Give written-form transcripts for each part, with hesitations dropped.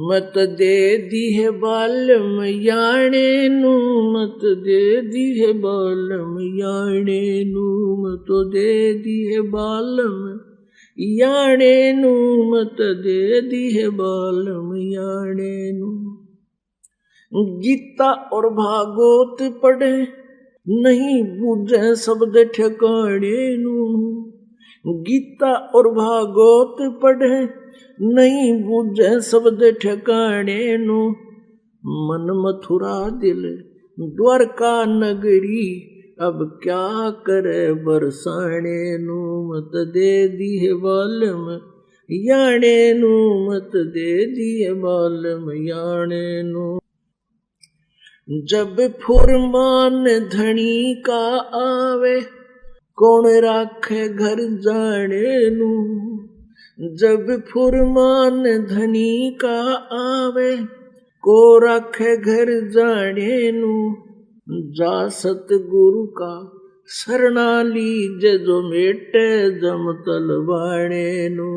मत दे दी है बालम याणे नू, मत दे दी है बालम याणे नू, मत दे दी है बालम याणे नू, मत दे दी है बालम याणे नू। गीता और भागवत पढ़े नहीं बूझे शब्द ठिकाने नू, गीता और भागवत पढ़े नहीं बूझे शब्द ठिकाने नू। मन मथुरा दिल द्वारका नगरी, अब क्या करे बरसाने नू, मत दे दी है बालम याणे नू, मत दे दी है बालम याणे नू। जब फुरमान धनी का आवे, कौन राखे घर जाने नू, जब फुरमान धनी का आवे, को राखे घर जाने नू। जा सतगुरु का शरणा लीजे, जो मेटे जम तलवाणे नू,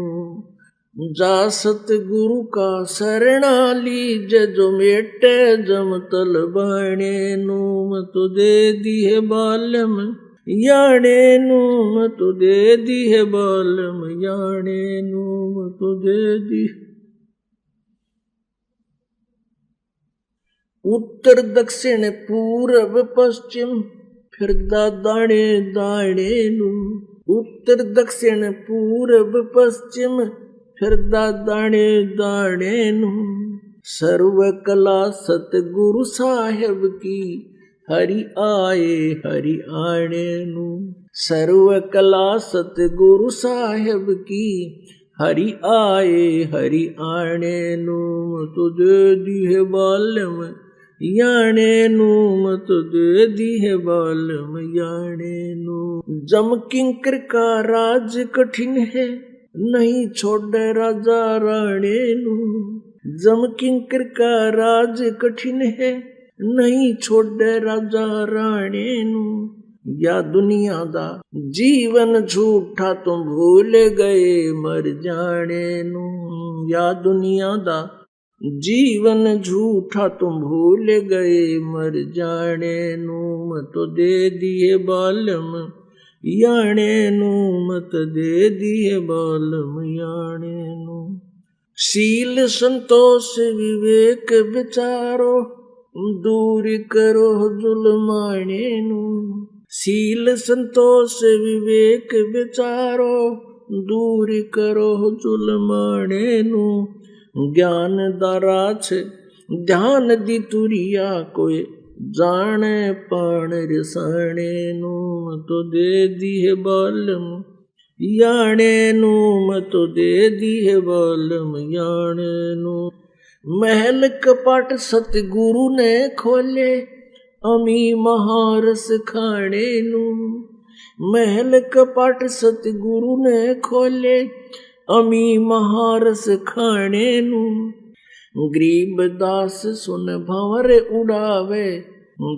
जा सतगुरु का शरणा लीजे, जो मेटे जम तलवाणे नू। मत दे दी है बालम याणे नू, मत दे दी है बालम याणे नू, मत दे दी। उत्तर दक्षिण पूरब पश्चिम फिरदा दाणे दाणे नू, उत्तर दक्षिण पूरब पश्चिम फिरदा दाणे दाणे नू। सर्व कला सतगुरु साहेब की, हरि आए हरि आणे नू, सर्व कला सतगुरु साहेब की, हरि आए हरि आणे नू। मत दे दी है बालम याणे नू, मत दे दी है बालम याणे नू। जम किंकर का राज कठिन है, नहीं छोड़े राजा राणे नू, जम किंकर का राज कठिन है, नहीं छोड़े राजा राणे नू। या दुनिया दा जीवन झूठा तुम भूल गए मर जाने नू, या दुनिया दा जीवन झूठा तुम भूल गए मर जाने नू। मत दे दिए बालम याणे नू, मत दे दिए बालम याणे नू। शील संतोष विवेक विचारो, दूर करो जुल्माने नू, शील संतोष विवेक विचारो, दूर करो जुल्माने नू। ज्ञान दारा छे ध्यान दी तुरिया, कोई जाने पाण रिसाणे नू। मत दे दी है बालम याणे नू, मत दे दी है बालम याणे नू। महल कपाट सतगुरु ने खोले, अमी महारस खाने नू, महल कपाट सतगुरु ने खोले, अमी महारस खाने नू। गरीब दास सुन भंवर उड़ावे,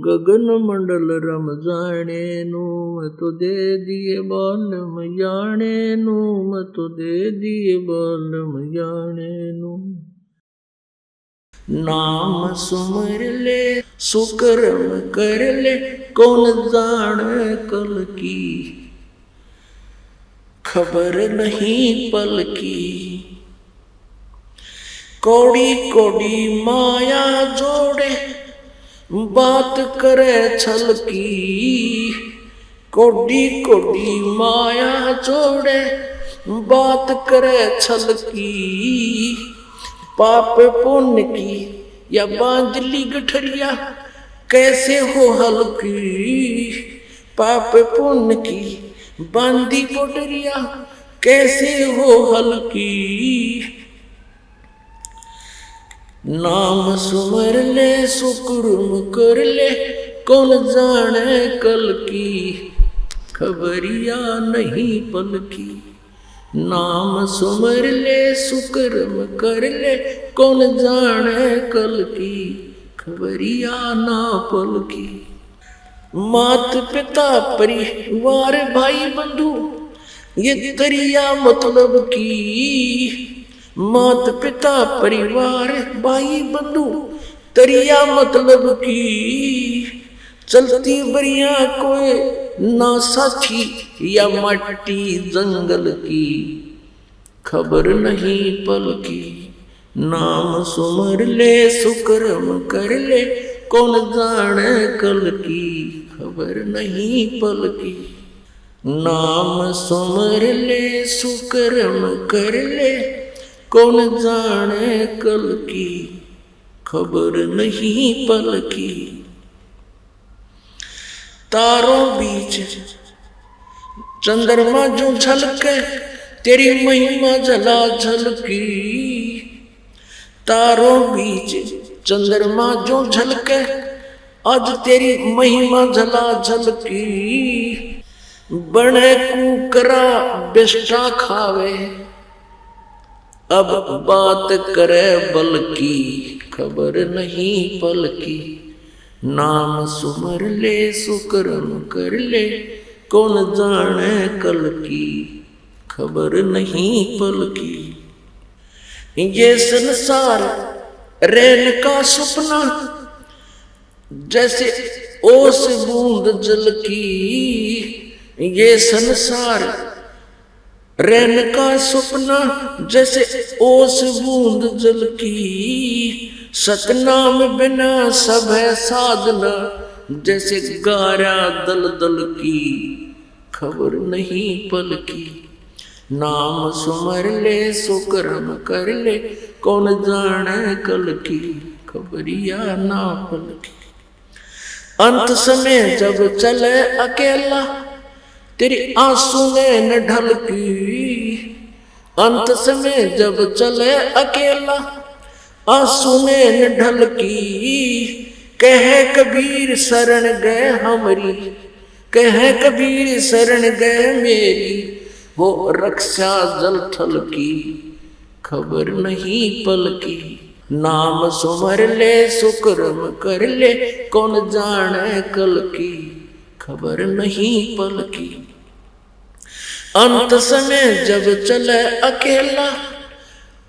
गगन मंडल रम जाने नू। मत दे दिए बालम याणे नू, मत दे दिए बालम याणे नू। नाम सुमर ले सुकर्म कर ले, कौन जाने कल की, खबर नहीं पल की। कौड़ी कौड़ी माया जोड़े, बात करे छल की, कौड़ी कौड़ी माया जोड़े, बात करे छल की। पाप पुण्य की या बांधली गठरिया, कैसे हो हल्की, पाप पुण्य की बांधी पोटरिया, कैसे हो हल्की। नाम सुमर ले सुकुर्म कर ले, कौन जाने कल की, खबरिया नहीं पल की। नाम सुमर ले सुकर्म कर ले, कौन जाने कल की, खबरिया ना पल की। मात पिता परिवार भाई बंधु, ये तरिया मतलब की, मात पिता परिवार भाई बंधु तरिया मतलब की चलती बरिया कोई ना साथी या मट्टी जंगल की खबर नहीं पल की नाम सुमर ले सुकर्म कर ले कौन जाने कल की खबर नहीं पल की नाम सुमर ले सुकर्म कर ले कौन जाने कल की खबर नहीं पल की तारों बीच चंद्रमा जो झलके तेरी महिमा जला झलकी तारों बीच चंद्रमा जो झलके आज तेरी महिमा जला झलकी बने कुकरा बिष्टा खावे अब बात करे बल की खबर नहीं पल की नाम सुमर ले सुकर्म कर ले कौन जाने कल की खबर नहीं पल की ये संसार रैन का सपना जैसे ओस बूंद जल की ये संसार रैन का सपना जैसे ओस बूंद जल की सतनाम बिना सब है साधना जैसे गारा दल दल की खबर नहीं पल की नाम सुमर ले सुकर्म कर ले कौन जाने कल की खबरिया ना पल की अंत समय जब चले अकेला तेरी आंसू में न ढलकी अंत समय जब चले अकेला आंसू में न ढलकी कहे कबीर शरण गए हमारी कहे कबीर शरण गए मेरी वो रक्षा जल थल की खबर नहीं पल की नाम सुमर ले सुकर्म कर ले कौन जाने कल की खबर नहीं पल की अंत समय जब चले अकेला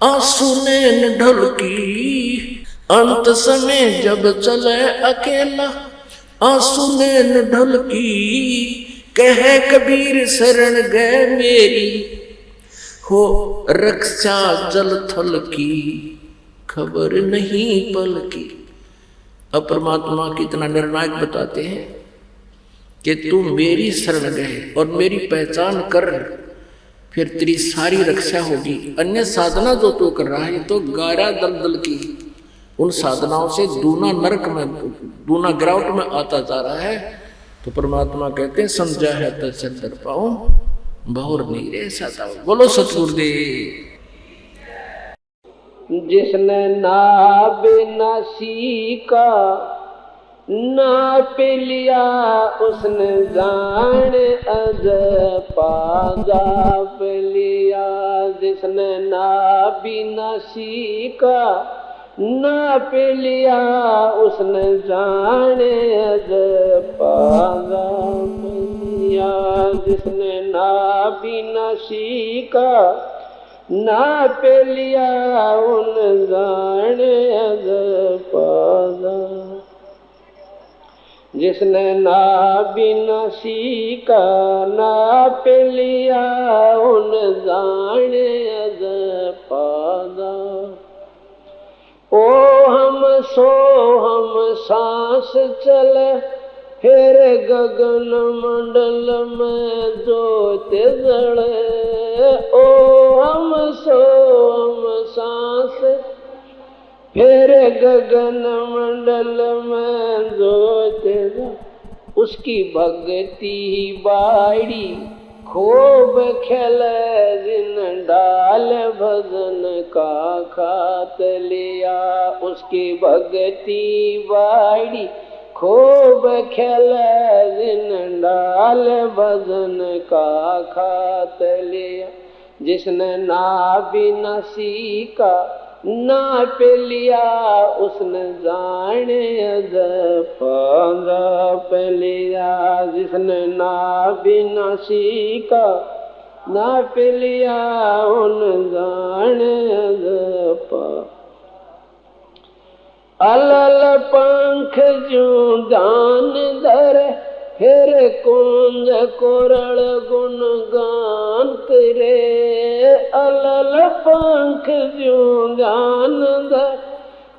आंसू ने न ढलकी अंत समय जब चले अकेला आंसू ने न ढलकी कहे कबीर शरण गए मेरी हो रक्षा जल थल की खबर नहीं पल की। अब परमात्मा कितना निर्णायक बताते हैं कि तू मेरी शरण गए और मेरी पहचान कर फिर तेरी सारी रक्षा होगी। अन्य साधना जो तू कर रहा है तो गारा दलदल की उन साधनाओं से दूना नरक में दूना गिरावट में आता जा रहा है। तो परमात्मा कहते हैं समझा है तो चंदर पाओ बहुर नीरे सता। बोलो सतगुरुदेव। जिसने ना बिना सीखा ना पे लिया उसने जान अज पागा पे लिया। जिसने ना बिना सीखा ना पे लिया उसने जान अज पागा पे लिया। जिसने ना बिना सीखा ना पे लिया उन जान अज पागा। जिसने ना बिना सीखा ना पे लिया उन जान अज पागा। ओ हम सो हम सांस चले फिर गगन मंडल में ज्योत जले। ओ हम सो हम सांस फिर गगन मंडल में ज्योत उसकी भक्ति बाड़ी खूब खेले जिन डाल भजन का खात लिया। उसकी भक्ति बाड़ी खूब खेले जिन डाल भजन का खात लिया। जिसने ना बिना सीखा ना पे लिया उसने जाने अज पागा पे लिया। जिसने ना बिना सीखा नाप लिया उन जाने पा अलल पंख जू दान दर फिर कुंज कोरल गुण गान करे अलल पंख जू दान दर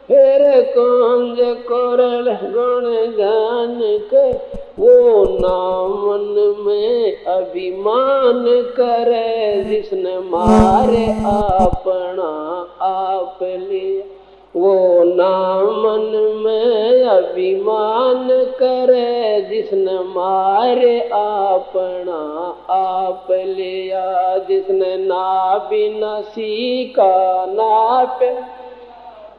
फिर कुंज कोरल गुण गान कर वो नामन में अभिमान करे जिसने मारे अपना आप लिया वो नामन में अभिमान करे जिसने मारे अपना आप लिया जिसने ना बिना सीखा नाप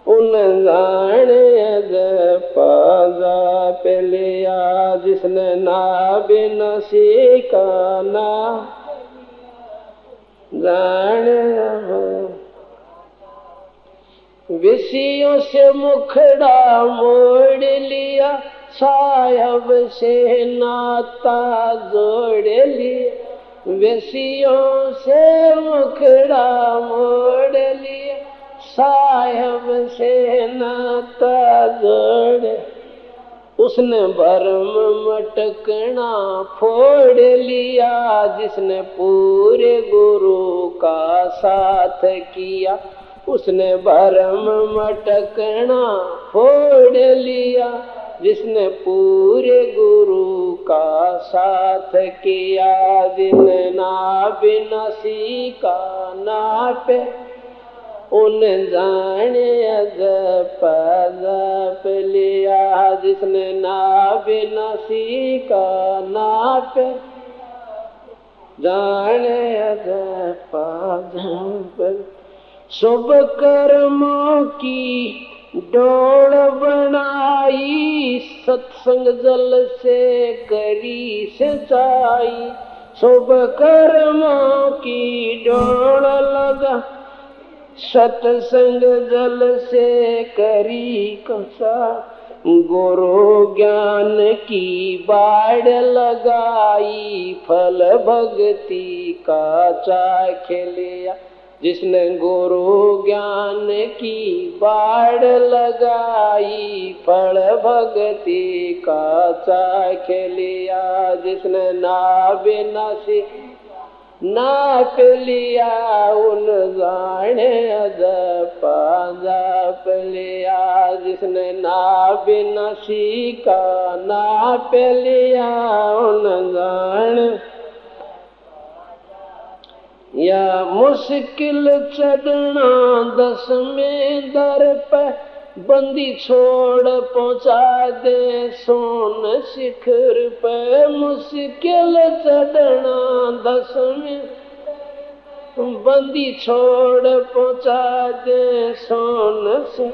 उन जाने पाजा पे लिया जिसने ना बिना सीखा ना जाने विषयों से मुखड़ा मोड़ लिया साहब से नाता जोड़ लिया विषयों से मुखड़ा मोड़ लिया साहब से नाता जोड़ उसने भरम मटकना फोड़ लिया जिसने पूरे गुरु का साथ किया उसने भरम मटकना फोड़ लिया जिसने पूरे गुरु का साथ किया जिसने ना बिना सीखा नापे उन जाने जप लिया जिसने ना बिना सीखा नापे जाने जप शुभ कर्मों की डोर बनाई सत्संग जल से करी सिंचाई शुभ कर्मों की डोर लगा सत्संग जल से करी कसा गुरु ज्ञान की बाढ़ लगाई फल भक्ति का चाख लिया जिसने गुरु ज्ञान की बाढ़ लगाई फल भक्ति का चाख लिया जिसने ना बिना सी नाप लिया उन जाने जप लिया जिसने ना बिना सीखा नाप लिया उन जाने या मुश्किल चढ़ना 10वें दर पे बंदी छोड़ पहुंचा दे सोन शिखर पे मुश्किल चढ़ना 10वें बंदी छोड़ पहुंचा दे सोन से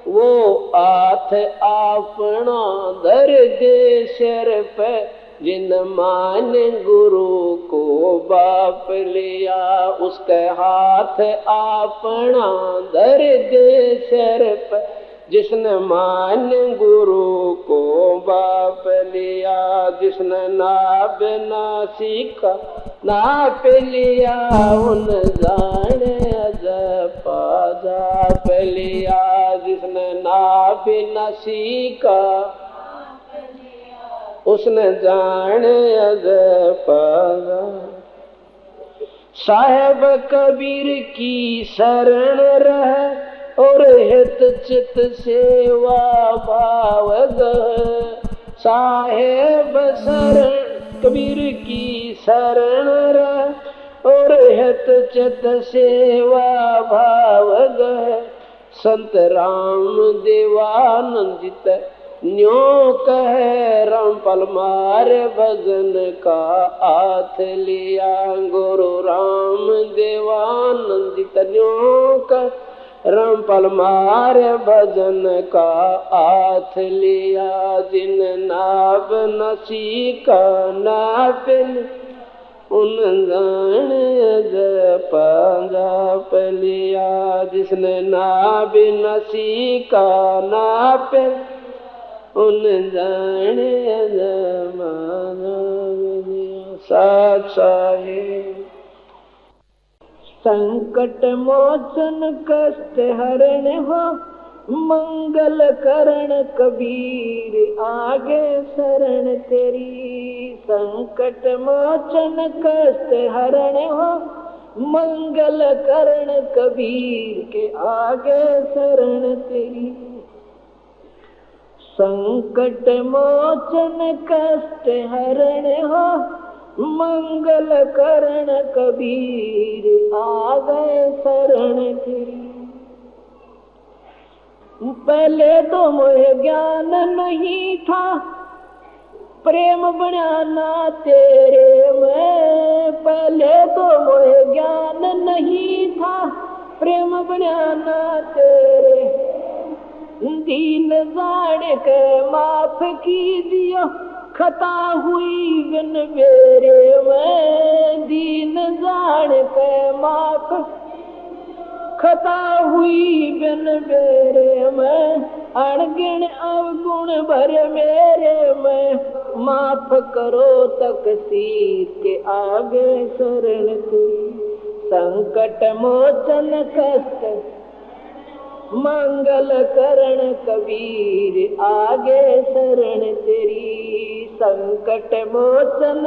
वो हाथ अपना धर दे सिर पे जिन मान गुरु को बाप लिया उसके हाथ अपना धर दे सिर पर जिसने मान गुरु को बाप लिया जिसने ना बिना सीखा नाप लिया उन जाने जप लिया जिसने ना बिना सीखा उसने जाने पागा साहेब कबीर की शरण रह और हित चित सेवा भाव साहेब शरण कबीर की शरण रह और हित चित सेवा भाव संत राम देवानंदित न्यो कहे रामपाल मारे भजन का हाथ लिया गुरु राम देवानंदित न्यो कहे रामपाल मारे भजन का हाथ लिया जिन नाव नसी का नापिन उन जाने जप लिया जिसने नाव नसी का नापिन उन जाने जमाना साथ साहिब संकट मोचन कष्ट हरण हो, मंगल करण कबीर आगे शरण तेरी। संकट मोचन कष्ट हरण हो, मंगल करण कबीर के आगे शरण तेरी। संकट मोचन कष्ट हरण हो, मंगल करण कबीर आ गए शरण तेरी। पहले तो मोहे ज्ञान नहीं था, प्रेम बनाना तेरे में। पहले तो मोहे ज्ञान नहीं था, प्रेम बनाना तेरे। दीन जान के माफ कीजियो, खता हुई बिन मेरे में। दीन जान के माफ खता हुई बिन मेरे में। अणगिण अवगुण भर मेरे में, माफ करो तकसीर के आगे शरण तेरी। संकट मोचन कष्ट मंगल करण कबीर आगे शरण तेरी। संकट मोचन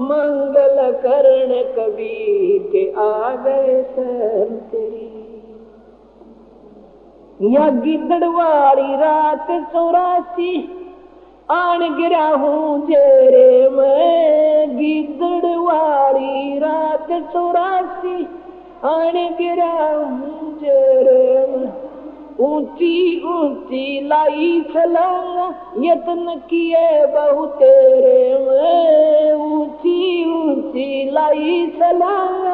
मंगल करण कबीर के आगे शरण तेरी। या गिद्दड़वाड़ी रात 84 आन गिरा हूँ जेरे में। गिद्दड़वाड़ी रात 84 आन गिरा हूँ जेरे में। ऊंची ऊंची लाई छलांग यत्न किए बहु तेरे में। ऊंची ऊंची लाई छलांग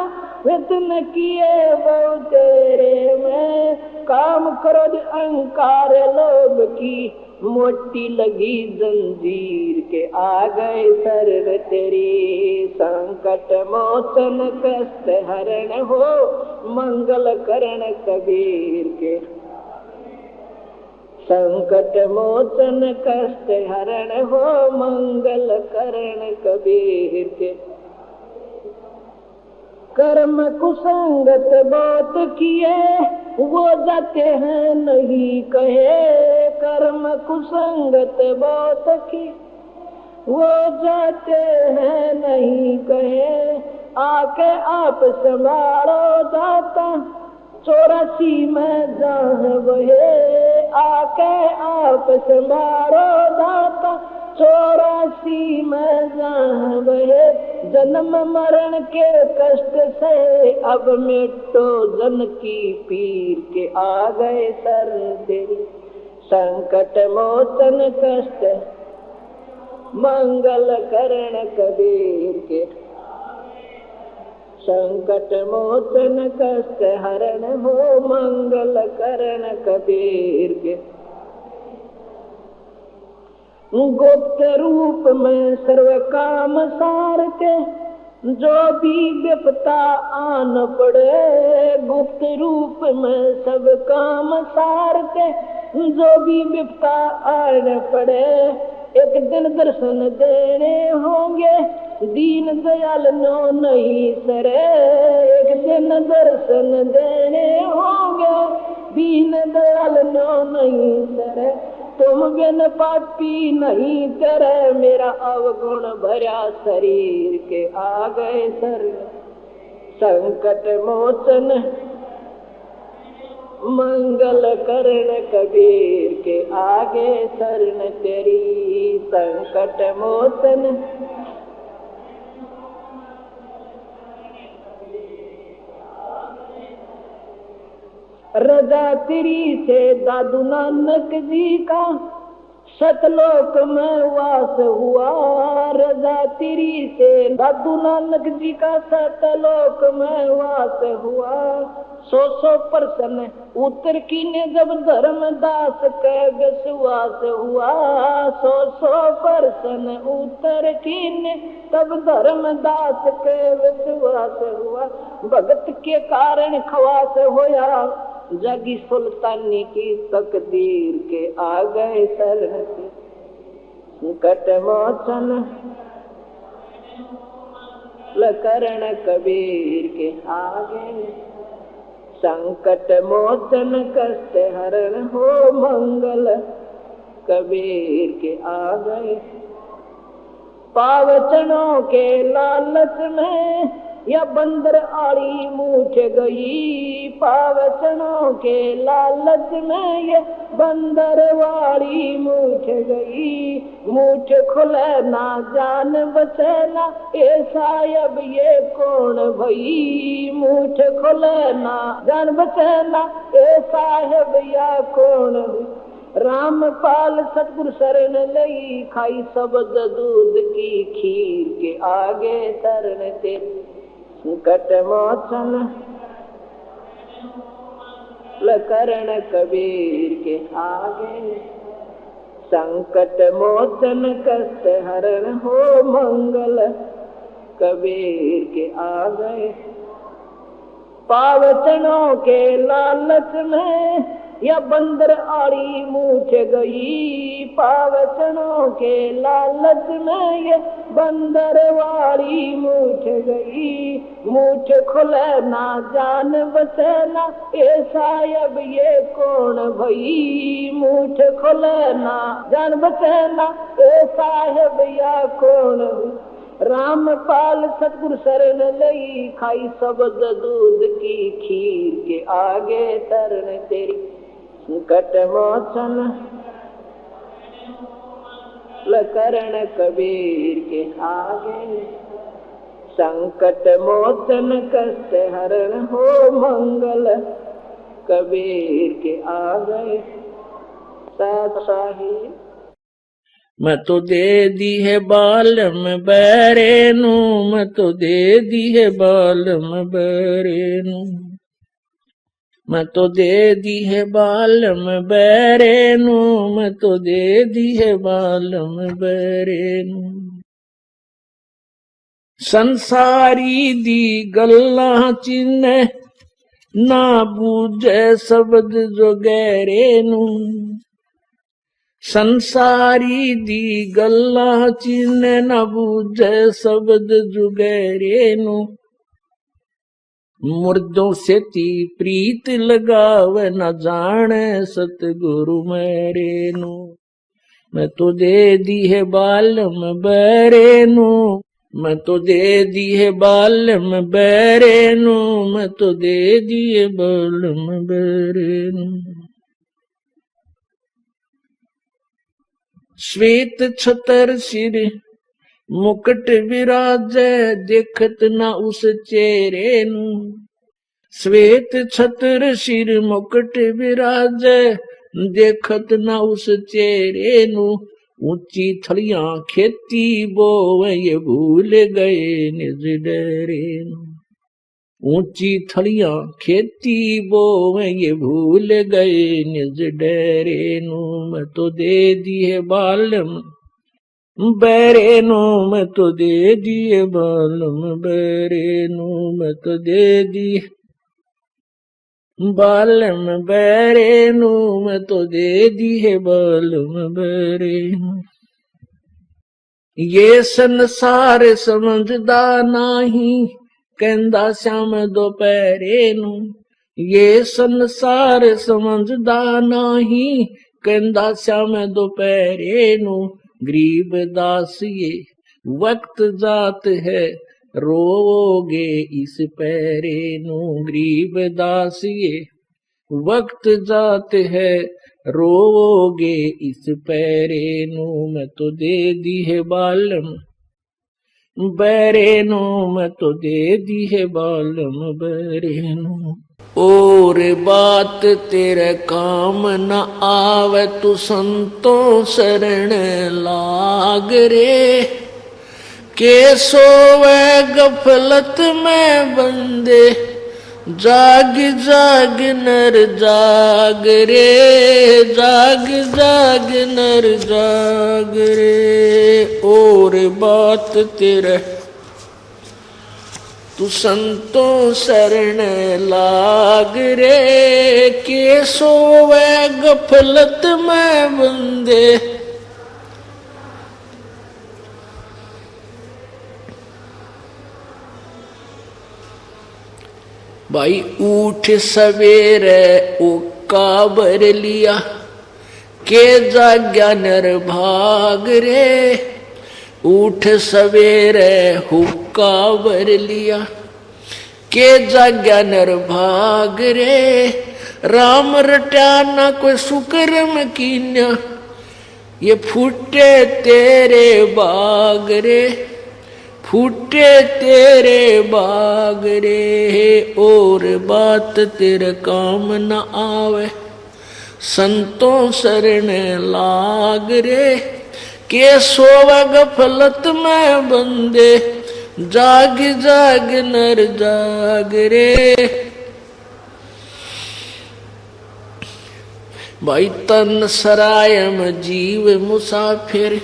यत्न किए बहु तेरे में। काम क्रोध अहंकार लोभ की मोटी लगी जंजीर के आ गए शरण तेरी। संकट मोचन कष्ट हरण हो, मंगल करण कबीर के। संकट मोचन कष्ट हरण हो, मंगल करण कबीर के। कर्म कुसंगत बहुत किए, वो जाते हैं नहीं कहे। कर्म कुसंगत बहुत की, वो जाते हैं नहीं कहे। आके आप संभालो दाता, 84 में जहाँ बहे। आके आप संभालो दाता, 84 में जहाँ बहे। जन्म मरण के कष्ट से अब मिटो जन की पीर के आ गए शरण तेरी। संकट मोचन कष्ट मंगल करण कबीर के। संकट मोचन कष्ट हरण हो, मंगल करण कबीर के। गुप्त रूप में सर्व काम सारते, जो भी विपता आन पड़े। गुप्त रूप में सब काम सारते, जो भी विपता आन पड़े। एक दिन दर्शन देने होंगे, दीन दयाल नो नहीं सरे। एक दिन दर्शन देने होंगे, दीन दयाल नो नहीं सरे। तुम बिन पापी नहीं करे, मेरा अवगुण भरा शरीर के आ गए शरण। संकट मोचन मंगल करण कबीर के आगे शरण तेरी। संकट मोचन रजा तेरी से दादू नानक जी का सतलोक में वास हुआ। रजा तेरी से दादू नानक जी का सतलोक में वास हुआ। 100% उत्तर की ने जब धर्मदास के विश्वास हुआ। 100% उत्तर की ने तब धर्मदास के विश्वास हुआ। भगत के कारण खवास होया, जगी सुल्तानी की तकदीर के आ गए शरण संकट मोचन करण कबीर के आगे, संकट मोचन कष्ट हरण हो मंगल कबीर के आगे। पावचनों के लालच में या बंदर आड़ी मूठ गई, पावचनों के लालच में ये बंदर वाड़ी मूठ गई। मूठ खुले ना जान बचे ना, ऐसा अब ये कौन भई। मूठ खुले ना जान बचे ना, ऐसा अब या कौन भई। रामपाल सतगुरु शरण लई, खाई शब्द दूध की खीर के आगे तरन ते संकट मोचन करण कबीर के आगे। संकट मोचन कष्ट हरण हो मंगल कबीर के आगे। पावचनों के लालच में या बंदर आड़ी मूठ गई, पावचनों के लालच में ये बंदर वाड़ी मूठ गई। मूठ खुले ना जान बचे ना, ऐसा अब ये कौन भई। मूठ खुले ना जान बचे ना, ऐसा अब या कौन भई। रामपाल सतगुरु शरण लई, खाई शब्द दूध की खीर के आगे तरन तेरी संकट मोचन करण कबीर के आगे। संकट मोचन कष्ट हरण हो मंगल कबीर के आगे। साहिब मैं तो दे दी है बालम बैरे नू, मैं तो दे दी है बालम बैरे नू। मैं तो दे दी है बालम बैरे नू, मैं तो दे दी है बालम बैरे नू। संसारी दी गल्ला चिन्ह ना बूझे शब्द जो गहरे नू। संसारी दी गल्ला चिन्ह ना बूझे शब्द जो गहरे नू। मुर्दों से ती प्रीत लगाव न जाने सतगुरु मेरे नू। मैं तो दे दी है बालम बैरे नू, मैं तो दे दी है बालम बैरे नू, मैं तो दे दी है बालम बैरे नू। श्वेत छतर सिर मुकुट विराजे, देखत न उस चेहरे नू। श्वेत छतर सिर मुकुट विराजे, देखत न उस चेहरे नू। ऊंची थलियां खेती बोवे ये भूल गए निज डेरे नू। ऊंची थलियां खेती बोवे ये भूल गए निज डेरे नू। मैं तो दे दी है बालम बैरे नू, मैं तो दे दिए बालम बैरे नू। मैं तो दे दी बालम बैरे नू, मैं तो दे दी है बालम बैरे नू। ये संसार समझदा नाही, कहंदा श्याम दोपहरे नू। ये संसार समझदा नाही, कहंदा श्याम दोपहरे नू। गरीब दास ये वक्त जात है, रोगे इस पैरे नू। गरीब दास ये वक्त जात है, रोगे इस पैरे नू। मैं तो दे दी है बालम बैरे नू, मैं तो दे दी है बालम बैरे नू। और बात तेरे काम न आवे, तू संतों शरण लाग रे। के सोवे गफलत में बंदे, जाग जाग नर जाग रे। जाग जाग नर जाग रे। और बात तेरे तू संतों शरण लाग रे। के सोवे गफलत में बंदे, भाई उठ सवेरे उक्का बर लिया, के जाग्या नर भाग रे। उठ सवेरे हुक्का बर लिया, के जाग्या नर भाग रे। राम रट्या ना कोई सुकर्म कीन्या, ये फूटे तेरे बाग रे। फूटे तेरे बाग रे, और बात तेरे काम न आवे। संतों शरण लाग रे, के सोवे गफलत में बंदे। जाग जाग नर जाग रे। भाई तन सरायम जीव मुसाफिर,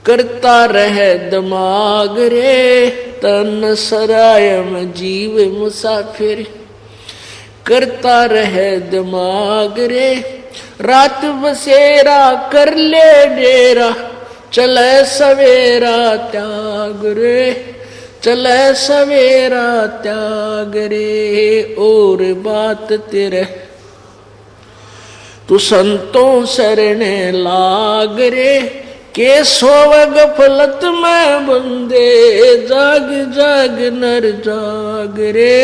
करता रहे दिमाग रे। तन सरायम जीव मुसाफिर, करता रहे दिमाग रे। रात बसेरा कर ले डेरा, चले सवेरा त्याग रे। चले सवेरा त्याग रे, और बात तेरे तू संतों शरण लाग रे। के सोव गफलत में बंदे, जाग जाग नर जाग रे।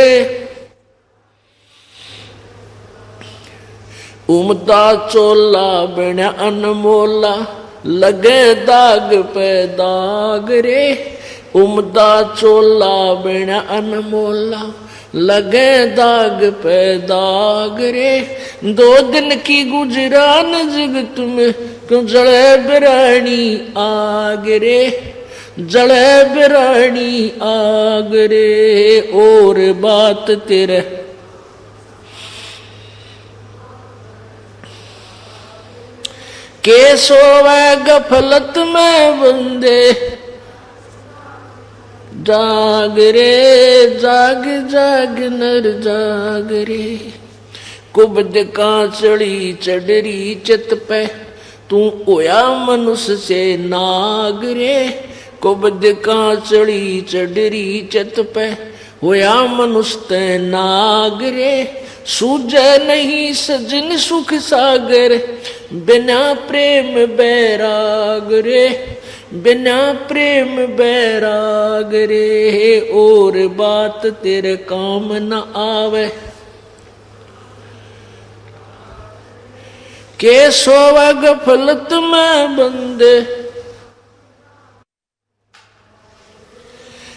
उमदा चोला बना अनमोला, लगे दाग पे दाग रे। उमदा चोला बना अनमोला, लगे दाग पे दाग रे। 2 दिन की गुजरान जगत में, क्यों जड़े बिरानी आग रे। जड़े बिरानी आग रे, और बात तेरे के सोवे गफलत में बंदे। जाग रे जाग जाग नर जाग रे। कुबद कांचड़ी चढ़री चित पे, तू होया मनुष्य से नाग रे। कुबद कांचड़ी चढ़री चित पे, होया मनुष्य ते नाग रे। सूझे नहीं सजन सुख सागर, बिना प्रेम बैराग रे। बिना प्रेम बैराग रे, और बात तेरे काम न आवे। के सोवा गफलत में बंदे,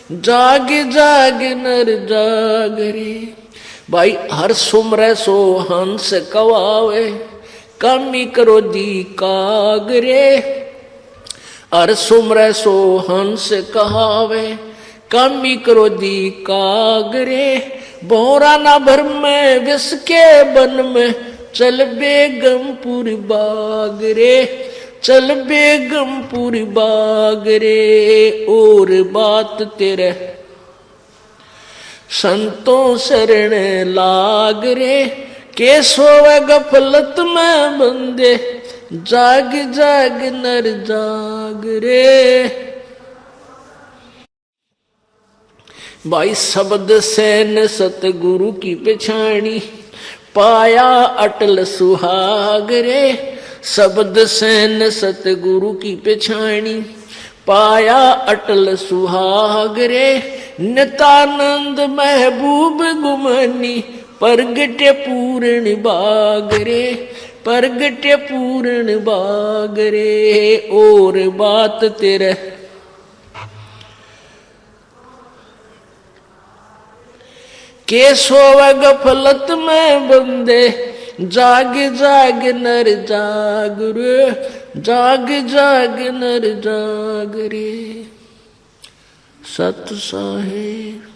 जाग जाग नर जाग रे। भाई हर सुमरे सो हंस कवावे, कामी करो दी काग रे। हर सुमरे सो हंस कहावे, कामी करो दी काग रे। बोरा ना भर में विष के बन में, चल बेगमपुर बाग रे। चल बेगमपुर बाग रे, और बात तेरे संतों शरण लाग रे। के सोवे गफलत में बंदे, जाग जाग नर जाग रे। भाई शब्द सैन सतगुरु की पछाणी, पाया अटल सुहाग रे। शब्द सैन सतगुरु की पछाणी, पाया अटल सुहाग रे। नितानंद महबूब गुमानी, परगटे पूर्ण बाग रे। परगटे पूर्ण बाग रे, और बात तेरे के सोवे गफलत में बंदे। जाग जाग नर जाग रे। जाग जाग नर जाग रे। सत साहेब।